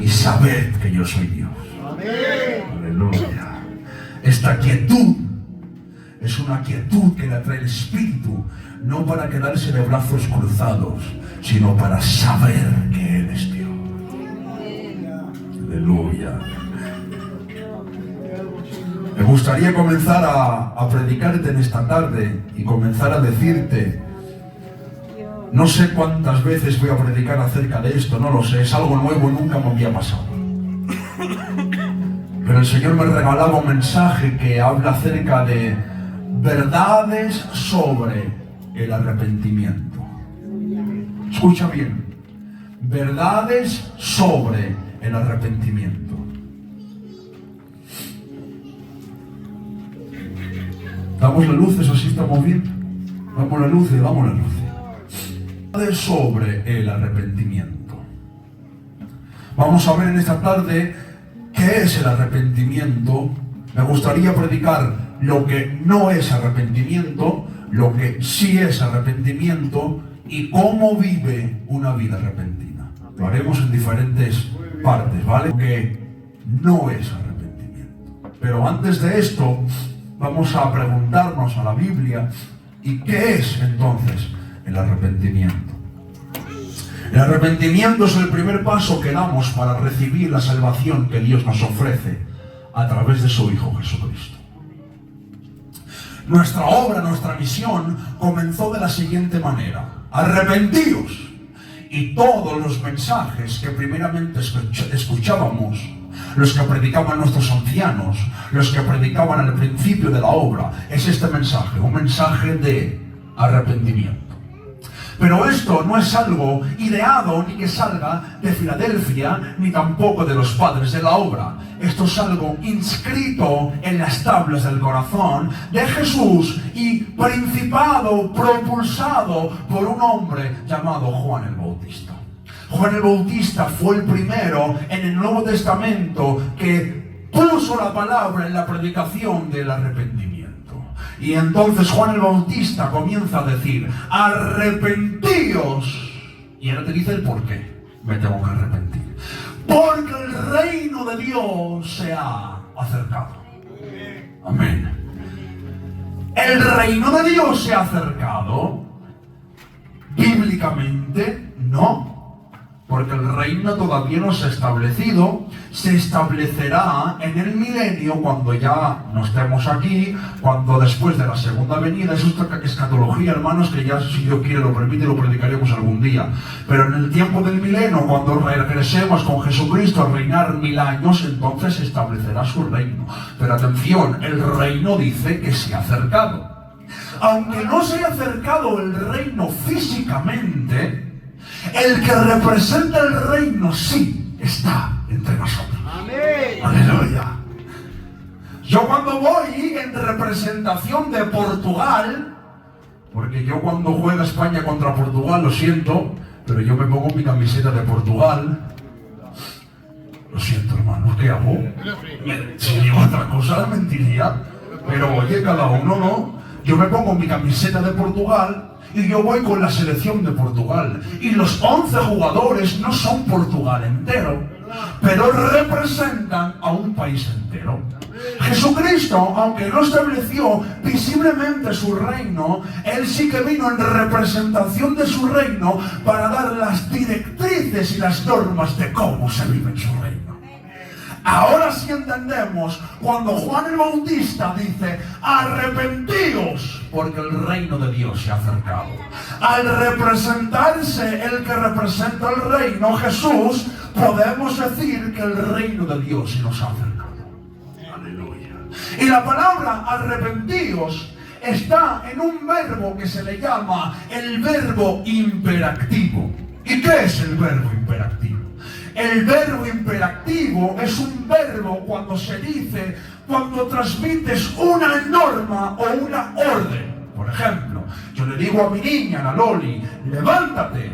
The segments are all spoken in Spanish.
y sabed que yo soy Dios. Amén. Aleluya. Esta quietud es una quietud que le trae el Espíritu, no para quedarse de brazos cruzados, sino para saber que Él es Dios. Aleluya. Me gustaría comenzar a predicarte en esta tarde y comenzar a decirte, no sé cuántas veces voy a predicar acerca de esto, no lo sé, es algo nuevo, nunca me había pasado. Pero el Señor me regalaba un mensaje que habla acerca de verdades sobre el arrepentimiento. Escucha bien, verdades sobre el arrepentimiento. ¿Damos las luces? ¿Así estamos bien? Damos las luces, damos las luces. Verdades sobre el arrepentimiento. Vamos a ver en esta tarde qué es el arrepentimiento. Me gustaría predicar lo que no es arrepentimiento, lo que sí es arrepentimiento y cómo vive una vida arrepentina. Lo haremos en diferentes partes, ¿vale? Lo que no es arrepentimiento. Pero antes de esto, vamos a preguntarnos a la Biblia, ¿y qué es entonces el arrepentimiento? El arrepentimiento es el primer paso que damos para recibir la salvación que Dios nos ofrece a través de su Hijo Jesucristo. Nuestra obra, nuestra misión comenzó de la siguiente manera: arrepentíos. Y todos los mensajes que primeramente escuchábamos, los que predicaban nuestros ancianos, los que predicaban al principio de la obra, es este mensaje, un mensaje de arrepentimiento. Pero esto no es algo ideado ni que salga de Filadelfia, ni tampoco de los padres de la obra. Esto es algo inscrito en las tablas del corazón de Jesús y principado, propulsado por un hombre llamado Juan el Bautista. Juan el Bautista fue el primero en el Nuevo Testamento que puso la palabra en la predicación del arrepentimiento. Y entonces Juan el Bautista comienza a decir, arrepentíos. Y ahora te dice el por qué me tengo que arrepentir. Porque el reino de Dios se ha acercado. Amén. El reino de Dios se ha acercado. Bíblicamente, no. Porque el reino todavía no se ha establecido, se establecerá en el milenio cuando ya no estemos aquí, cuando después de la segunda venida. Es otra escatología, hermanos, que ya, si Dios quiere, lo permite, lo predicaremos algún día. Pero en el tiempo del milenio, cuando regresemos con Jesucristo a reinar 1000 años, entonces se establecerá su reino. Pero atención, el reino dice que se ha acercado. Aunque no se haya acercado el reino físicamente, el que representa el reino sí está entre nosotros. Amén. Aleluya. Yo cuando voy en representación de Portugal, porque yo cuando juega España contra Portugal, lo siento, pero yo me pongo mi camiseta de Portugal. Lo siento, hermano, ¿qué hago? Si digo otra cosa, mentiría. Pero oye, cada uno, ¿no? Yo me pongo mi camiseta de Portugal y yo voy con la selección de Portugal. Y los 11 jugadores no son Portugal entero, pero representan a un país entero. Jesucristo, aunque no estableció visiblemente su reino, Él sí que vino en representación de su reino para dar las directrices y las normas de cómo se vive en su reino. Ahora sí entendemos cuando Juan el Bautista dice, arrepentíos, porque el reino de Dios se ha acercado. Al representarse el que representa el reino, Jesús, podemos decir que el reino de Dios se nos ha acercado. Aleluya. Y la palabra arrepentíos está en un verbo que se le llama el verbo imperativo. ¿Y qué es el verbo imperativo? El verbo imperativo es un verbo cuando se dice, cuando transmites una norma o una orden. Por ejemplo, yo le digo a mi niña, a la Loli, levántate,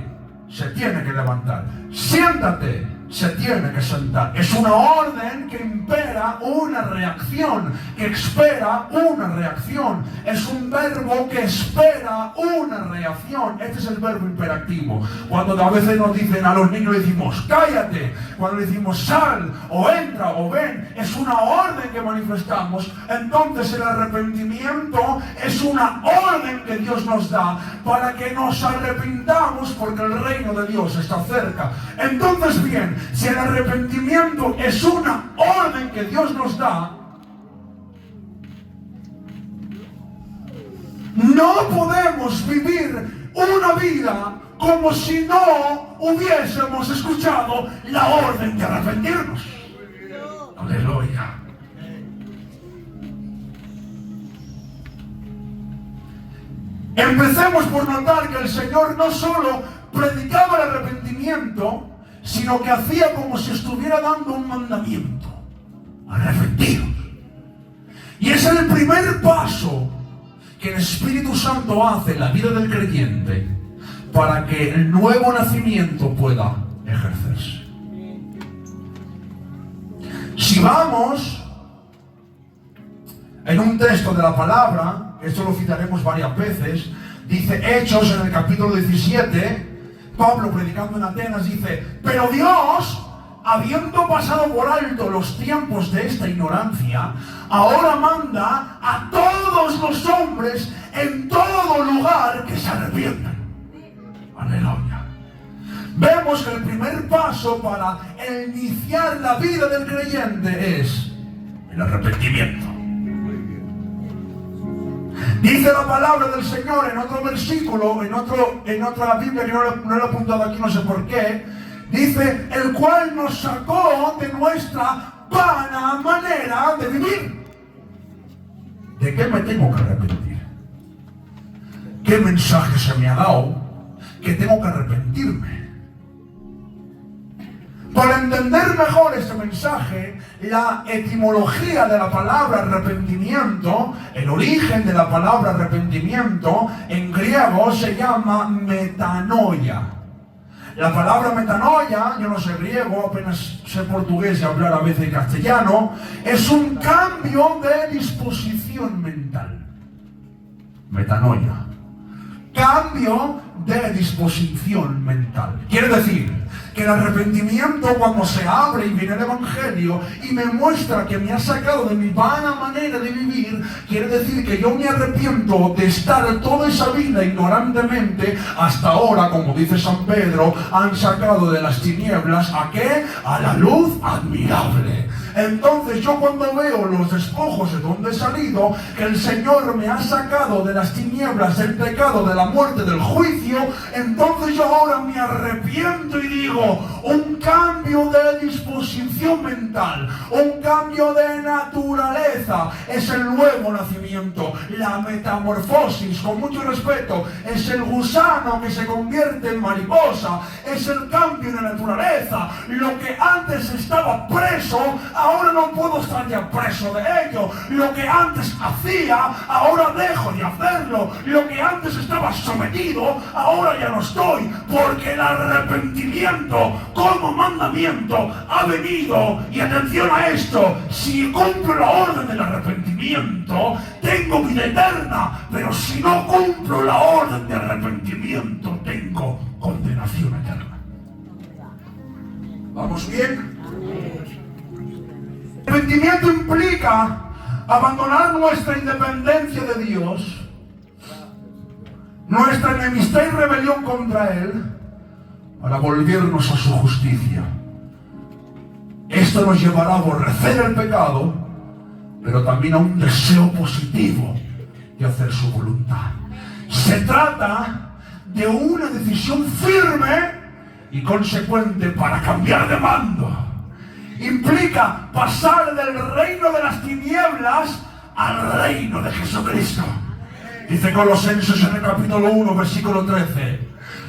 se tiene que levantar. Siéntate, se tiene que sentar. Es una orden que impera una reacción, que espera una reacción. Es un verbo que espera una reacción. Este es el verbo imperativo. Cuando a veces nos dicen a los niños, le decimos cállate. Cuando le decimos sal, o entra, o ven, es una orden que manifestamos. Entonces el arrepentimiento es una orden que Dios nos da para que nos arrepintamos, porque el reino de Dios está cerca. Entonces bien, si el arrepentimiento es una orden que Dios nos da, no podemos vivir una vida como si no hubiésemos escuchado la orden de arrepentirnos. Aleluya. Empecemos por notar que el Señor no solo predicaba el arrepentimiento, sino que hacía como si estuviera dando un mandamiento: arrepentidos. Y es el primer paso que el Espíritu Santo hace en la vida del creyente para que el nuevo nacimiento pueda ejercerse. Si vamos en un texto de la palabra, esto lo citaremos varias veces, dice Hechos en el capítulo 17, Pablo, predicando en Atenas, dice: pero Dios, habiendo pasado por alto los tiempos de esta ignorancia, ahora manda a todos los hombres en todo lugar que se arrepientan. Aleluya. Vemos que el primer paso para iniciar la vida del creyente es el arrepentimiento. Dice la palabra del Señor en otro versículo, en otra Biblia que no lo he apuntado aquí, no sé por qué, dice: el cual nos sacó de nuestra vana manera de vivir. ¿De qué me tengo que arrepentir? ¿Qué mensaje se me ha dado que tengo que arrepentirme? Para entender mejor este mensaje, la etimología de la palabra arrepentimiento, el origen de la palabra arrepentimiento, en griego se llama metanoia. La palabra metanoia, yo no sé griego, apenas sé portugués y hablar a veces castellano, es un cambio de disposición mental. Metanoia. Cambio de disposición mental. Quiere decir que el arrepentimiento, cuando se abre y viene el Evangelio y me muestra que me ha sacado de mi vana manera de vivir, quiere decir que yo me arrepiento de estar toda esa vida ignorantemente hasta ahora, como dice San Pedro, han sacado de las tinieblas ¿a qué? A la luz admirable. Entonces yo cuando veo los despojos de donde he salido, que el Señor me ha sacado de las tinieblas, del pecado, de la muerte, del juicio, entonces yo ahora me arrepiento y digo: un cambio de disposición mental, un cambio de naturaleza, es el nuevo nacimiento, la metamorfosis, con mucho respeto, es el gusano que se convierte en mariposa, es el cambio de naturaleza. Lo que antes estaba preso, ahora no puedo estar ya preso de ello. Lo que antes hacía, ahora dejo de hacerlo. Lo que antes estaba sometido, ahora ya no estoy, porque el arrepentimiento como mandamiento ha venido. Y atención a esto: si cumplo la orden del arrepentimiento, tengo vida eterna, pero si no cumplo la orden de arrepentimiento, tengo condenación eterna. ¿Vamos bien? El arrepentimiento implica abandonar nuestra independencia de Dios, nuestra enemistad y rebelión contra Él, para volvernos a su justicia. Esto nos llevará a aborrecer el pecado, pero también a un deseo positivo de hacer su voluntad. Se trata de una decisión firme y consecuente para cambiar de mando. Implica pasar del reino de las tinieblas al reino de Jesucristo. Dice Colosenses en el capítulo 1, versículo 13: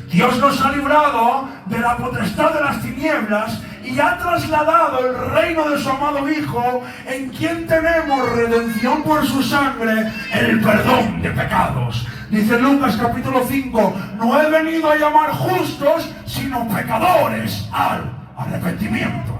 Dios nos ha librado de la potestad de las tinieblas y ha trasladado el reino de su amado Hijo, en quien tenemos redención por su sangre, el perdón de pecados. Dice Lucas capítulo 5: no he venido a llamar justos, sino pecadores al arrepentimiento.